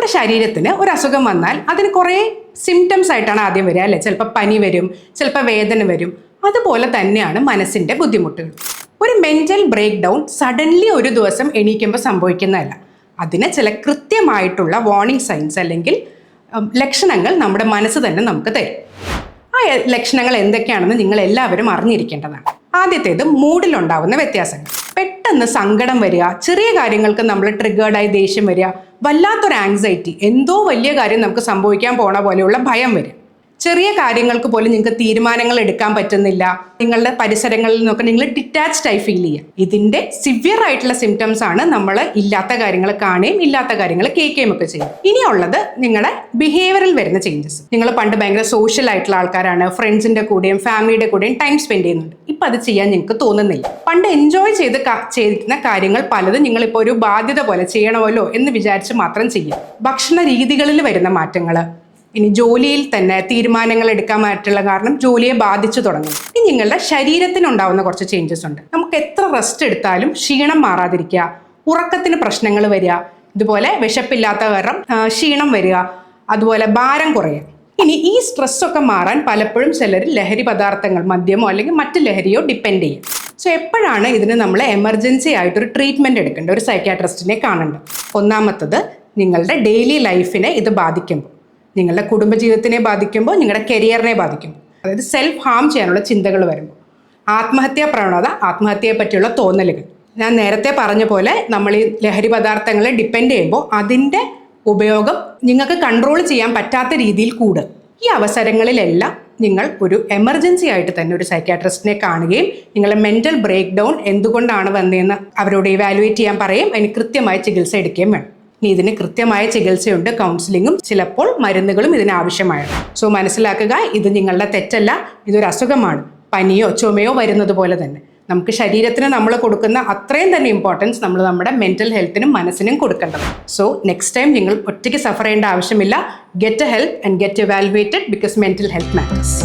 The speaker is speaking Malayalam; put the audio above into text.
നമ്മുടെ ശരീരത്തിന് ഒരു അസുഖം വന്നാൽ അതിന് കുറേ സിംറ്റംസ് ആയിട്ടാണ് ആദ്യം വരിക അല്ലേ? ചിലപ്പോൾ പനി വരും, ചിലപ്പോൾ വേദന വരും. അതുപോലെ തന്നെയാണ് മനസ്സിൻ്റെ ബുദ്ധിമുട്ടുകൾ. ഒരു മെൻ്റൽ ബ്രേക്ക് ഡൗൺ സഡൻലി ഒരു ദിവസം എണീക്കുമ്പോൾ സംഭവിക്കുന്നതല്ല. അതിന് ചില കൃത്യമായിട്ടുള്ള വാർണിംഗ് സൈൻസ് അല്ലെങ്കിൽ ലക്ഷണങ്ങൾ നമ്മുടെ മനസ്സ് തന്നെ നമുക്ക് തരും. ആ ലക്ഷണങ്ങൾ എന്തൊക്കെയാണെന്ന് നിങ്ങൾ എല്ലാവരും അറിഞ്ഞിരിക്കേണ്ടതാണ്. ആദ്യത്തേത് മൂഡിലുണ്ടാവുന്ന വ്യത്യാസങ്ങൾ. പെട്ടെന്ന് സങ്കടം വരിക, ചെറിയ കാര്യങ്ങൾക്ക് നമ്മൾ ട്രിഗേർഡായി ദേഷ്യം വരിക, വല്ലാത്തൊരു ആങ്സൈറ്റി, എന്തോ വലിയ കാര്യം നമുക്ക് സംഭവിക്കാൻ പോണ പോലെയുള്ള ഭയം വരും. ചെറിയ കാര്യങ്ങൾക്ക് പോലും നിങ്ങൾക്ക് തീരുമാനങ്ങൾ എടുക്കാൻ പറ്റുന്നില്ല. നിങ്ങളുടെ പരിസരങ്ങളിൽ നിന്നൊക്കെ നിങ്ങൾ ഡിറ്റാച്ച്ഡ് ആയി ഫീൽ ചെയ്യുക. ഇതിൻ്റെ സിവിയർ ആയിട്ടുള്ള സിംറ്റംസ് ആണ് നമ്മൾ ഇല്ലാത്ത കാര്യങ്ങൾ കാണുകയും ഇല്ലാത്ത കാര്യങ്ങൾ കേൾക്കുകയും ഒക്കെ ചെയ്യും. ഇനിയുള്ളത് നിങ്ങളുടെ ബിഹേവിയറിൽ വരുന്ന ചേഞ്ചസ്. നിങ്ങൾ പണ്ട് ഭയങ്കര സോഷ്യൽ ആയിട്ടുള്ള ആൾക്കാരാണ്, ഫ്രണ്ട്സിൻ്റെ കൂടെയും ഫാമിലിയുടെ കൂടെയും ടൈം സ്പെൻഡ് ചെയ്യുന്നുണ്ട്. ഇപ്പം അത് ചെയ്യാൻ നിങ്ങൾക്ക് തോന്നുന്നില്ല. പണ്ട് എൻജോയ് ചെയ്തിരുന്ന കാര്യങ്ങൾ പലതും നിങ്ങളിപ്പോൾ ഒരു ബാധ്യത പോലെ ചെയ്യണമല്ലോ എന്ന് വിചാരിച്ച് മാത്രം ചെയ്യും. ഭക്ഷണ രീതികളിൽ വരുന്ന മാറ്റങ്ങൾ, ഇനി ജോലിയിൽ തന്നെ തീരുമാനങ്ങൾ എടുക്കാൻ മാറ്റുള്ള കാരണം ജോലിയെ ബാധിച്ചു തുടങ്ങും. ഇനി നിങ്ങളുടെ ശരീരത്തിനുണ്ടാവുന്ന കുറച്ച് ചേഞ്ചസ് ഉണ്ട്. നമുക്ക് എത്ര റെസ്റ്റ് എടുത്താലും ക്ഷീണം മാറാതിരിക്കുക, ഉറക്കത്തിന് പ്രശ്നങ്ങൾ വരിക, ഇതുപോലെ വിശപ്പില്ലാത്ത കാരണം ക്ഷീണം വരിക, അതുപോലെ ഭാരം കുറയുക. ഇനി ഈ സ്ട്രെസ്സൊക്കെ മാറാൻ പലപ്പോഴും ചിലർ ലഹരി പദാർത്ഥങ്ങൾ, മദ്യമോ അല്ലെങ്കിൽ മറ്റ് ലഹരിയോ ഡിപ്പെൻഡ് ചെയ്യും. സോ എപ്പോഴാണ് ഇതിന് നമ്മൾ എമർജൻസി ആയിട്ടൊരു ട്രീറ്റ്മെൻറ്റ് എടുക്കേണ്ടത്, ഒരു സൈക്യാട്രിസ്റ്റിനെ കാണേണ്ടത്? ഒന്നാമത്തത്, നിങ്ങളുടെ ഡെയിലി ലൈഫിനെ ഇത് ബാധിക്കുമ്പോൾ, നിങ്ങളുടെ കുടുംബജീവിതത്തിനെ ബാധിക്കുമ്പോൾ, നിങ്ങളുടെ കരിയറിനെ ബാധിക്കുമ്പോൾ, അതായത് സെൽഫ് ഹാം ചെയ്യാനുള്ള ചിന്തകൾ വരുമ്പോൾ, ആത്മഹത്യാ പ്രവണത, ആത്മഹത്യയെ പറ്റിയുള്ള തോന്നലുകൾ. ഞാൻ നേരത്തെ പറഞ്ഞ പോലെ നമ്മൾ ഈ ലഹരി പദാർത്ഥങ്ങളെ ഡിപ്പെൻഡ് ചെയ്യുമ്പോൾ അതിൻ്റെ ഉപയോഗം നിങ്ങൾക്ക് കൺട്രോൾ ചെയ്യാൻ പറ്റാത്ത രീതിയിൽ കൂടും. ഈ അവസരങ്ങളിലെല്ലാം നിങ്ങൾ ഒരു എമർജൻസി ആയിട്ട് തന്നെ ഒരു സൈക്യാട്രിസ്റ്റിനെ കാണുകയും നിങ്ങളുടെ മെൻ്റൽ ബ്രേക്ക് ഡൗൺ എന്തുകൊണ്ടാണ് വന്നതെന്ന് അവരോട് ഇവാലുവേറ്റ് ചെയ്യാൻ പറയും. അതിന് കൃത്യമായ ചികിത്സ എടുക്കുകയും വേണം. ഇനി ഇതിന് കൃത്യമായ ചികിത്സയുണ്ട്, കൗൺസിലിങ്ങും ചിലപ്പോൾ മരുന്നുകളും ഇതിനാവശ്യമാണ്. സോ മനസ്സിലാക്കുക, ഇത് നിങ്ങളുടെ തെറ്റല്ല, ഇതൊരു അസുഖമാണ്. പനിയോ ചുമയോ വരുന്നത് പോലെ തന്നെ നമുക്ക് ശരീരത്തിന് നമ്മൾ കൊടുക്കുന്ന അത്രയും തന്നെ ഇമ്പോർട്ടൻസ് നമ്മൾ നമ്മുടെ മെൻ്റൽ ഹെൽത്തിനും മനസ്സിനും കൊടുക്കേണ്ടത്. സോ നെക്സ്റ്റ് ടൈം നിങ്ങൾ ഒറ്റയ്ക്ക് സഫർ ചെയ്യേണ്ട ആവശ്യമില്ല. Get a help and get evaluated because mental health matters.